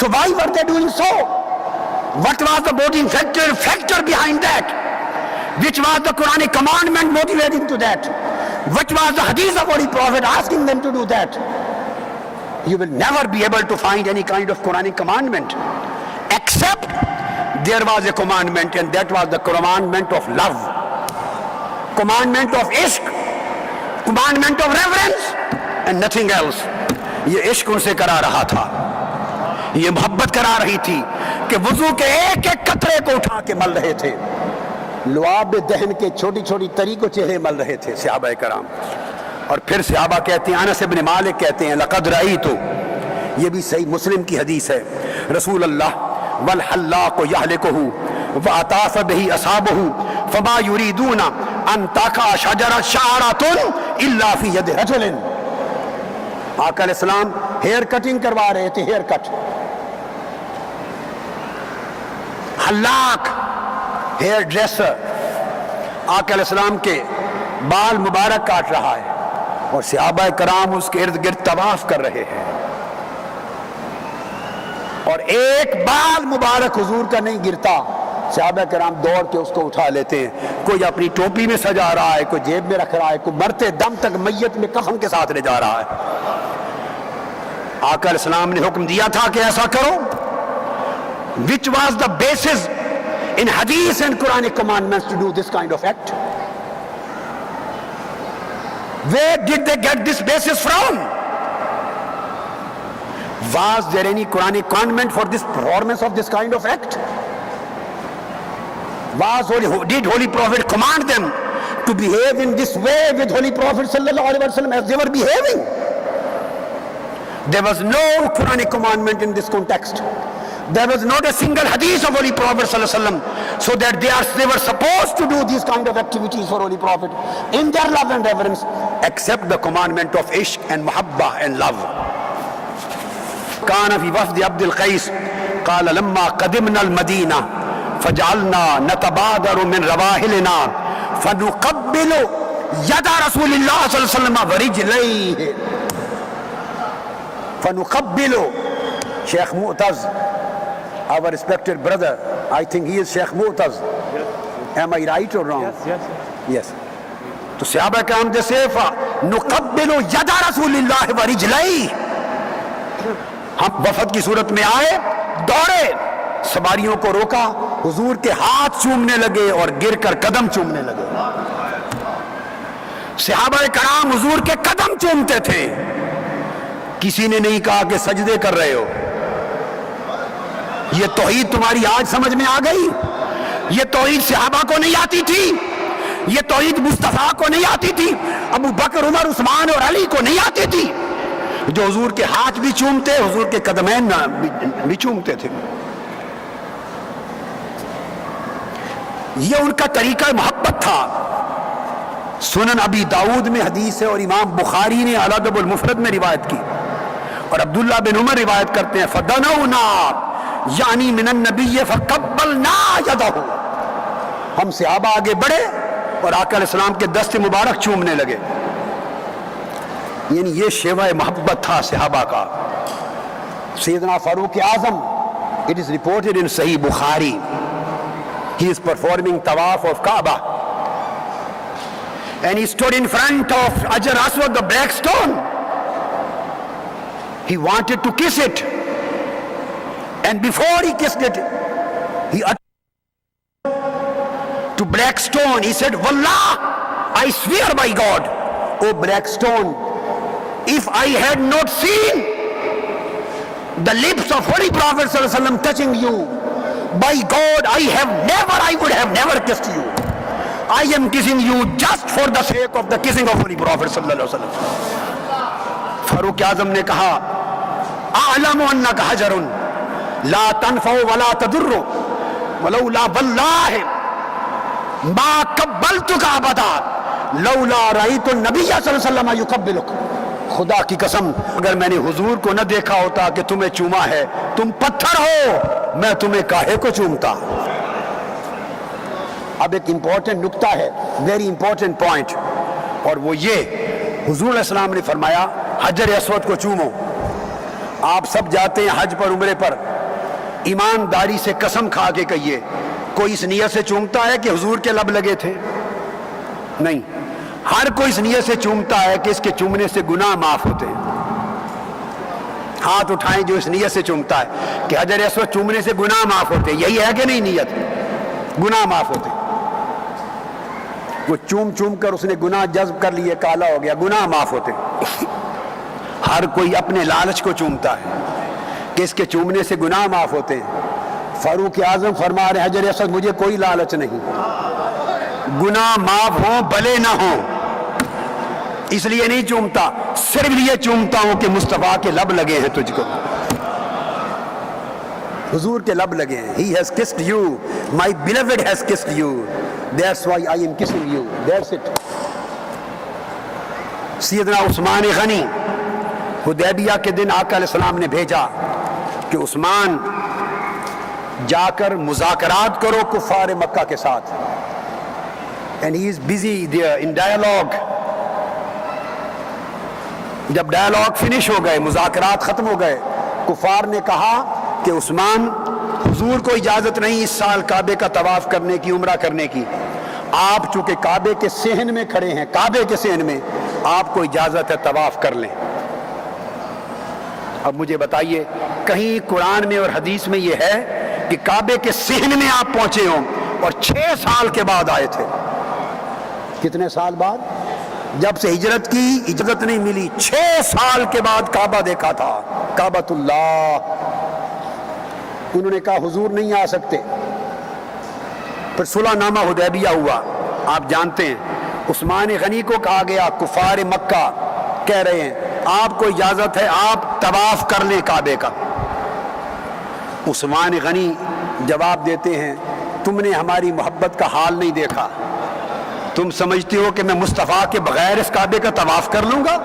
So why were they doing so? What was the motivating factor behind that? Which was the Quranic commandment motivating to that? Which was the hadith of Holy Prophet asking them to do that? You will never be able to find any kind of Quranic commandment, except there was a commandment, and that was the commandment of love, commandment of ishq, commandment of reverence, and nothing else. یہ عشق ان سے کرا رہا تھا, یہ محبت کرا رہی تھی کہ وضو کے ایک ایک قطرے کو اٹھا کے مل رہے تھے, لعاب دہن کے چھوٹی چھوٹی تری کو چہرے مل رہے تھے صحابہ کرام. اور پھر صحابہ کہتے ہیں, انس بن مالک کہتے ہیں, لقد رأیت, یہ بھی صحیح مسلم کی حدیث ہے, رسول اللہ والحلاق یہلکہ وأطاف به اصحابہ فما یریدون ان تقع شعرۃ الا فی ید رجل. آقا علیہ السلام ہیئر کٹنگ کروا رہے تھے, ہیئر کٹ. حلاق ہیئر ڈریسر آقا علیہ السلام کے بال مبارک کاٹ رہا ہے, اور صحابہ کرام اس کے ارد گرد طواف کر رہے ہیں, اور ایک بال مبارک حضور کا نہیں گرتا. صحابہ کرام دوڑ کے اس کو اٹھا لیتے ہیں, کوئی اپنی ٹوپی میں سجا رہا ہے, کوئی جیب میں رکھ رہا ہے, کوئی مرتے دم تک میت میں کفن کے ساتھ لے جا رہا ہے. آقا علیہ السلام نے حکم دیا تھا کہ ایسا کرو. Which was the basis in hadith and Quranic commandments to do this kind of act? Where did they get this basis from? Was there any Quranic commandment for this performance of this kind of act? Did Holy Prophet command them to behave in this way with Holy Prophet sallallahu alaihi wasallam as they were behaving? There was no Quranic commandment in this context. There was not a single hadith of Holy Prophet sallallahu alaihi wasallam, so that they were supposed to do these kind of activities for Holy Prophet in their love and reverence, except the commandment of ishq and muhabba and love. كان في وفد عبد القيس قال لما قدمنا المدينة فجعلنا نتبادر من رواحلنا فنقبل يد رسول الله صلى الله عليه وسلم ورجليه. فنقبل Sheikh Mu'taz, our respected brother, I think he is Sheikh Mu'taz. Am I right or wrong? Yes. تو صحابہ کرام جیسے فنقبل يد رسول الله ورجليه, ہم وفد کی صورت میں آئے, دوڑے, سواریوں کو روکا, حضور کے ہاتھ چومنے لگے اور گر کر قدم چومنے لگے. صحابہ کرام حضور کے قدم چومتے تھے. کسی نے نہیں کہا کہ سجدے کر رہے ہو. یہ توحید تمہاری آج سمجھ میں آ گئی. یہ توحید صحابہ کو نہیں آتی تھی, یہ توحید مصطفیٰ کو نہیں آتی تھی, ابو بکر, عمر, عثمان اور علی کو نہیں آتی تھی, جو حضور کے ہاتھ بھی چومتے, حضور کے قدمین بھی چومتے تھے. یہ ان کا طریقہ محبت تھا. سنن ابی داؤد میں حدیث ہے, اور امام بخاری نے الادب المفرد میں روایت کی, اور عبداللہ بن عمر روایت کرتے ہیں فدنونا یعنی من النبی فقبلنا یدہ, ہم صحابہ آگے بڑھے اور آقا علیہ السلام کے دست مبارک چومنے لگے. یعنی یہ شیوہ محبت تھا صحابہ کا. سیدنا فاروق اعظم, it is reported in Sahih Bukhari, he is performing tawaf of Kaaba, and he stood in front of Hajar Aswad, the black stone. He wanted to kiss it, and before he kissed it, he uttered to black stone, he said, Wallah, I swear by God, O black stone, if I had not seen the lips of Holy Prophet sallallahu alaihi wasallam touching you, by God, I would have never kissed you. I am kissing you just for the sake of the kissing of Holy Prophet sallallahu alaihi wasallam. فاروق اعظم نے کہا, اعلم انک حجر لا تنفع ولا تضر ولولا واللہ ما قبلتک ابدا لولا رأیت النبی صلی اللہ علیہ وسلم یقبلک. خدا کی قسم, اگر میں نے حضور کو نہ دیکھا ہوتا کہ تمہیں چوما ہے, تم پتھر ہو, میں تمہیں کاہے کو چومتا. اب ایک امپورٹنٹ نکتہ ہے, ویری امپورٹنٹ پوائنٹ, اور وہ یہ, حضور علیہ السلام نے فرمایا حجر اسود کو چومو. آپ سب جاتے ہیں حج پر, عمرے پر, ایمانداری سے قسم کھا کے کہیے، کوئی اس نیت سے چومتا ہے کہ حضور کے لب لگے تھے؟ نہیں، ہر کوئی اس نیت سے چومتا ہے کہ اس کے چومنے سے گناہ معاف ہوتے ہیں۔ ہاتھ اٹھائیں جو اس نیت سے چومتا ہے کہ حجر اسود چومنے سے گناہ معاف ہوتے ہیں۔ یہی ہے کہ نہیں نیت؟ گناہ معاف ہوتے ہیں۔ وہ چوم چوم کر اس نے گناہ جذب کر لیے، کالا ہو گیا، گناہ معاف ہوتے ہیں۔ ہر کوئی اپنے لالچ کو چومتا ہے کہ اس کے چومنے سے گناہ معاف ہوتے ہیں۔ فاروق اعظم فرما رہے ہیں حجر اسود مجھے کوئی لالچ نہیں، گناہ معاف ہوں بھلے نہ ہوں، اس لیے نہیں چومتا، صرف یہ چومتا ہوں کہ مصطفیٰ کے لب لگے ہیں تجھ کو، حضور کے لب لگے ہیں۔ He has kissed you, my beloved has kissed you, that's why I am kissing you, that's it۔ سیدنا عثمان غنی حدیبیہ کے دن آقا علیہ السلام نے بھیجا کہ عثمان جا کر مذاکرات کرو کفار مکہ کے ساتھ، and he is busy there in dialogue۔ جب ڈائلاگ فنش ہو گئے، مذاکرات ختم ہو گئے، کفار نے کہا کہ عثمان حضور کو اجازت نہیں اس سال کعبے کا طواف کرنے کی، عمرہ کرنے کی، آپ چونکہ کعبے کے صحن میں کھڑے ہیں، کعبے کے صحن میں، آپ کو اجازت ہے طواف کر لیں۔ اب مجھے بتائیے کہیں قرآن میں اور حدیث میں یہ ہے کہ کعبے کے صحن میں آپ پہنچے ہوں اور 6 سال کے بعد آئے تھے؟ کتنے سال بعد؟ جب سے ہجرت کی اجازت نہیں ملی، 6 سال کے بعد کعبہ دیکھا تھا، کعبۃ اللہ۔ انہوں نے کہا حضور نہیں آ سکتے۔ پھر صلح نامہ حدیبیہ ہوا، آپ جانتے ہیں، عثمان غنی کو کہا گیا، کفار مکہ کہہ رہے ہیں آپ کو اجازت ہے آپ طواف کر لیں کعبے کا۔ عثمان غنی جواب دیتے ہیں تم نے ہماری محبت کا حال نہیں دیکھا، تم سمجھتے ہو کہ میں مصطفیٰ کے بغیر اس کعبے کا طواف کر لوں گا؟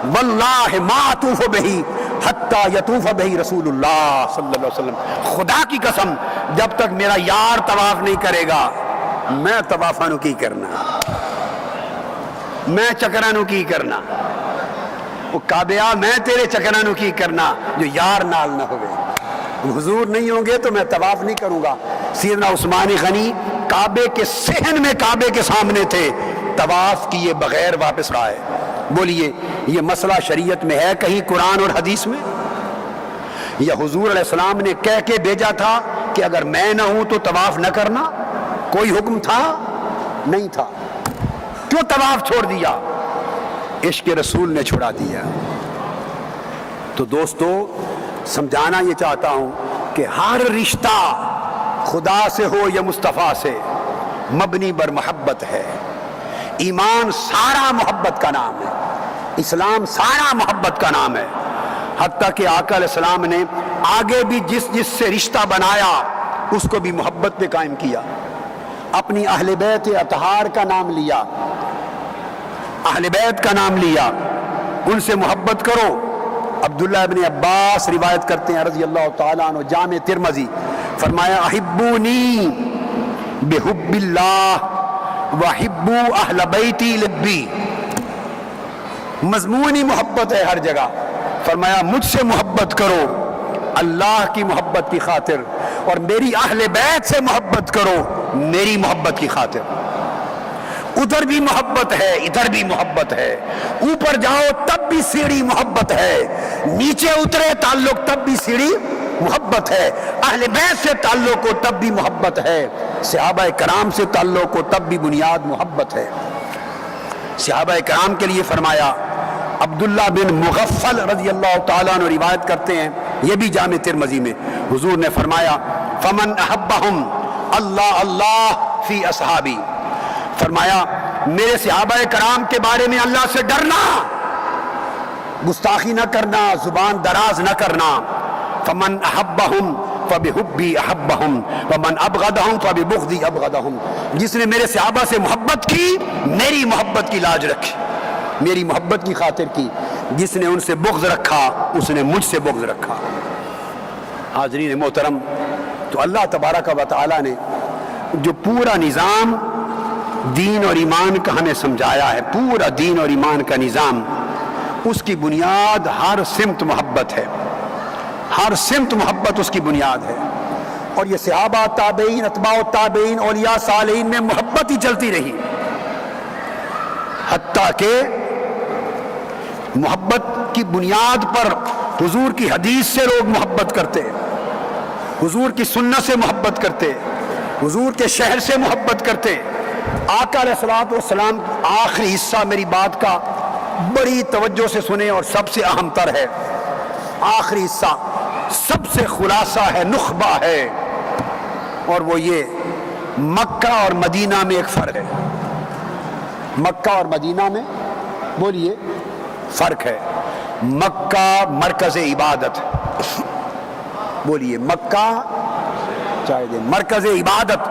واللہ ما اطوف بہی حتی یطوف بہی رسول اللہ صلی اللہ علیہ وسلم، خدا کی قسم جب تک میرا یار طواف نہیں کرے گا میں طوافانو کی کرنا، میں چکرانو کی کرنا، وہ کعبہ میں تیرے چکرانو کی کرنا جو یار نال نہ ہوئے۔ حضور نہیں ہوں گے تو میں طواف نہیں کروں گا۔ سیدنا عثمان غنی کعبے کے صحن میں کعبے کے سامنے تھے، طواف کیے بغیر واپس آئے۔ بولیے یہ مسئلہ شریعت میں ہے کہیں قرآن اور حدیث میں؟ یا حضور علیہ السلام نے کہہ کے بھیجا تھا کہ اگر میں نہ ہوں تو طواف نہ کرنا؟ کوئی حکم تھا؟ نہیں تھا۔ کیوں طواف چھوڑ دیا؟ عشق رسول نے چھڑا دیا۔ تو دوستو سمجھانا یہ چاہتا ہوں کہ ہر رشتہ خدا سے ہو یا مصطفیٰ سے مبنی بر محبت ہے۔ ایمان سارا محبت کا نام ہے، اسلام سارا محبت کا نام ہے، حتیٰ کہ آقا علیہ السلام نے آگے بھی جس جس سے رشتہ بنایا اس کو بھی محبت پہ قائم کیا۔ اپنی اہل بیت اطہار کا نام لیا، اہل بیت کا نام لیا، ان سے محبت کرو۔ عبداللہ ابن عباس روایت کرتے ہیں رضی اللہ تعالیٰ عنہ، جامع ترمذی، فرمایا احبونی بحب اللہ وحبو اہل بیتی لبی۔ مضمونی محبت ہے ہر جگہ، فرمایا مجھ سے محبت کرو اللہ کی محبت کی خاطر، اور میری اہل بیت سے محبت کرو میری محبت کی خاطر۔ ادھر بھی محبت ہے ادھر بھی محبت ہے، اوپر جاؤ تب بھی سیڑھی محبت ہے، نیچے اترے تعلق تب بھی سیڑھی محبت ہے، اہل بیت سے تعلق ہو تب بھی محبت ہے، صحابہ کرام سے تعلق ہو تب بھی بنیاد محبت ہے۔ صحابہ کرام کے لیے فرمایا، عبداللہ بن مغفل رضی اللہ تعالیٰ عنہ روایت کرتے ہیں، یہ بھی جامع ترمذی میں، حضور نے فرمایا فمن احبہم اللہ اللہ فی اصحابی، فرمایا میرے صحابہ کرام کے بارے میں اللہ سے ڈرنا، گستاخی نہ کرنا، زبان دراز نہ کرنا۔ فمن احبہم فبحبی احبہم ومن ابغضہم فببغضی ابغضہم، جس نے میرے صحابہ سے محبت کی میری محبت کی لاج رکھی، میری محبت کی خاطر کی، جس نے ان سے بغض رکھا اس نے مجھ سے بغض رکھا۔ حاضرین محترم، تو اللہ تبارک و تعالی نے جو پورا نظام دین اور ایمان کا ہمیں سمجھایا ہے، پورا دین اور ایمان کا نظام، اس کی بنیاد ہر سمت محبت ہے، ہر سمت محبت اس کی بنیاد ہے۔ اور یہ صحابہ، تابعین، اتباع التابعین، اولیاء صالحین میں محبت ہی چلتی رہی، حتیٰ کہ محبت کی بنیاد پر حضور کی حدیث سے لوگ محبت کرتے، حضور کی سنت سے محبت کرتے، حضور کے شہر سے محبت کرتے۔ آقا علیہ الصلوۃ والسلام، آخری حصہ میری بات کا بڑی توجہ سے سنیں اور سب سے اہم تر ہے، آخری حصہ سب سے خلاصہ ہے، نخبہ ہے، اور وہ یہ مکہ اور مدینہ میں ایک فرق ہے۔ مکہ اور مدینہ میں بولیے فرق ہے۔ مکہ مرکز عبادت، بولیے مکہ چاہے دے مرکز عبادت۔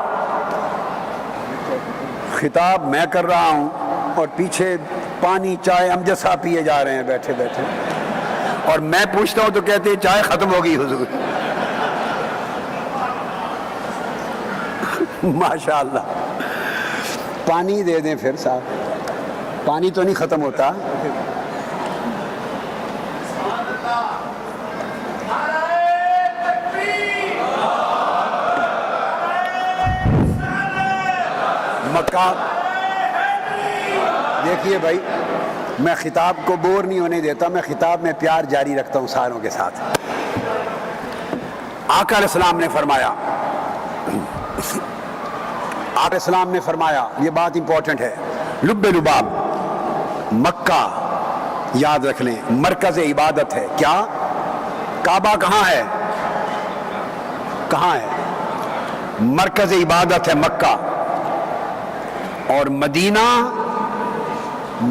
خطاب میں کر رہا ہوں اور پیچھے پانی چائے امجد صاحب پیے جا رہے ہیں بیٹھے بیٹھے، اور میں پوچھتا ہوں تو کہتے ہیں چائے ختم ہو گئی حضور۔ ماشاءاللہ، پانی دے دیں پھر صاحب، پانی تو نہیں ختم ہوتا۔ مکہ، دیکھیے بھائی، میں خطاب کو بور نہیں ہونے دیتا، میں خطاب میں پیار جاری رکھتا ہوں ساروں کے ساتھ۔ آقا علیہ السلام نے فرمایا، آقا علیہ السلام نے فرمایا، یہ بات امپورٹنٹ ہے، لب لباب، مکہ یاد رکھ لیں مرکز عبادت ہے۔ کیا؟ کعبہ کہاں ہے؟ کہاں ہے؟ مرکز عبادت ہے مکہ، اور مدینہ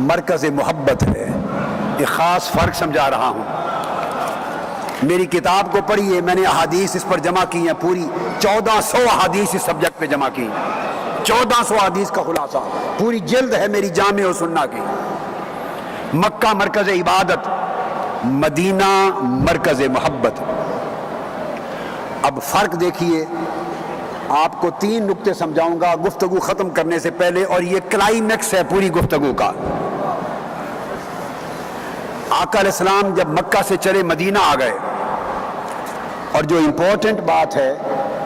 مرکز محبت ہے۔ ایک خاص فرق سمجھا رہا ہوں، میری کتاب کو پڑھیے، میں نے احادیث اس پر جمع کی ہیں، پوری 1400 احادیث اس سبجیکٹ پہ جمع کی، 1400 احادیث کا خلاصہ، پوری جلد ہے میری جامع و سنہ کی۔ مکہ مرکز عبادت، مدینہ مرکز محبت۔ اب فرق دیکھیے، آپ کو 3 نکتے سمجھاؤں گا گفتگو ختم کرنے سے پہلے، اور یہ کلائمیکس ہے پوری گفتگو کا۔ آقا علیہ السلام جب مکہ سے چلے مدینہ آ گئے، اور جو امپورٹنٹ بات ہے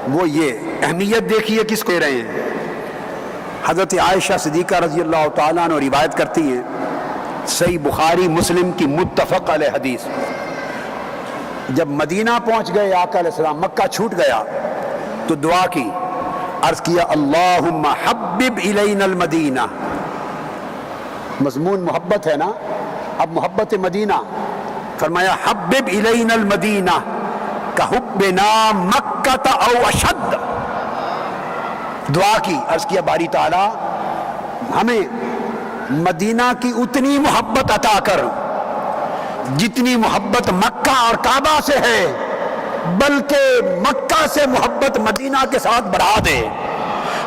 وہ یہ، اہمیت دیکھیے کس کو دے رہے ہیں۔ حضرت عائشہ صدیقہ رضی اللہ تعالیٰ عنہ روایت کرتی ہیں، صحیح بخاری مسلم کی متفق علیہ حدیث، جب مدینہ پہنچ گئے آقا علیہ السلام، مکہ چھوٹ گیا تو دعا کی، عرض کیا اللہم حبب الینا المدینہ، مضمون محبت ہے نا، اب محبت مدینہ، فرمایا حبب الینا المدینہ کحبنا مکہ او اشد، دعا کی، عرض کیا باری تعالی ہمیں مدینہ کی اتنی محبت عطا کر جتنی محبت مکہ اور کعبہ سے ہے، بلکہ مکہ سے محبت مدینہ کے ساتھ بڑھا دے۔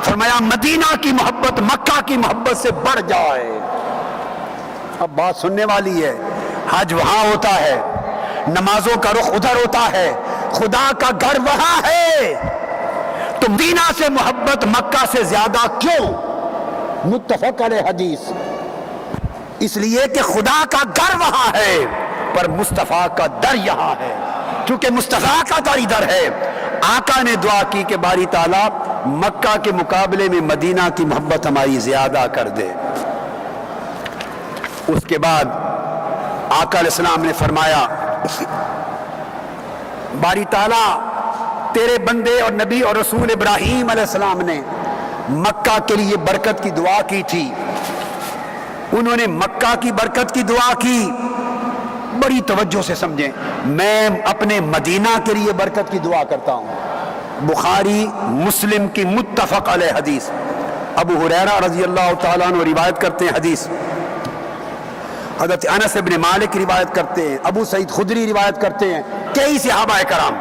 فرمایا مدینہ کی محبت مکہ کی محبت سے بڑھ جائے۔ اب بات سننے والی ہے، حج وہاں ہوتا ہے، نمازوں کا رخ ادھر ہوتا ہے، خدا کا گھر وہاں ہے، تو مدینہ سے محبت مکہ سے زیادہ کیوں؟ متفق علیہ حدیث، اس لیے کہ خدا کا گھر وہاں ہے پر مصطفیٰ کا در یہاں ہے، کیونکہ مصطفیٰ کا در ادھر ہے۔ آقا نے دعا کی کہ باری تعالیٰ مکہ کے مقابلے میں مدینہ کی محبت ہماری زیادہ کر دے۔ اس کے بعد آقا علیہ السلام نے فرمایا باری تعالیٰ تیرے بندے اور نبی اور رسول ابراہیم علیہ السلام نے مکہ کے لیے برکت کی دعا کی تھی، انہوں نے مکہ کی برکت کی دعا کی، بڑی توجہ سے سمجھیں، میں اپنے مدینہ کے لیے برکت کی دعا کرتا ہوں۔ بخاری مسلم کی متفق علیہ حدیث، ابو ہریرہ رضی اللہ تعالیٰ عنہ روایت کرتے ہیں حدیث، حضرت انس بن مالک روایت کرتے ہیں، ابو سعید خدری روایت کرتے ہیں، کئی صحابہ کرام